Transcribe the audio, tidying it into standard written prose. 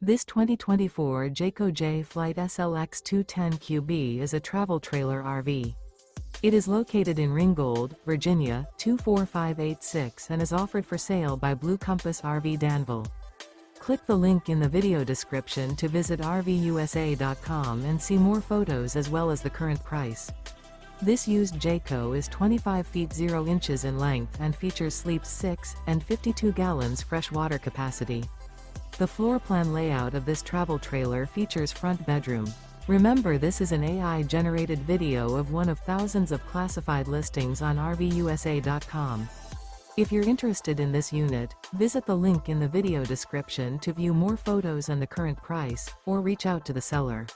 This 2024 Jayco Jay Flight SLX 210QB is a travel trailer RV. It is located in Ringgold, Virginia, 24586 and is offered for sale by Blue Compass RV Danville. Click the link in the video description to visit RVUSA.com and see more photos as well as the current price. This used Jayco is 25 feet 0 inches in length and features sleeps 6 and 52 gallons fresh water capacity. The floor plan layout of this travel trailer features front bedroom. Remember, this is an AI-generated video of one of thousands of classified listings on RVUSA.com. If you're interested in this unit, visit the link in the video description to view more photos and the current price, or reach out to the seller.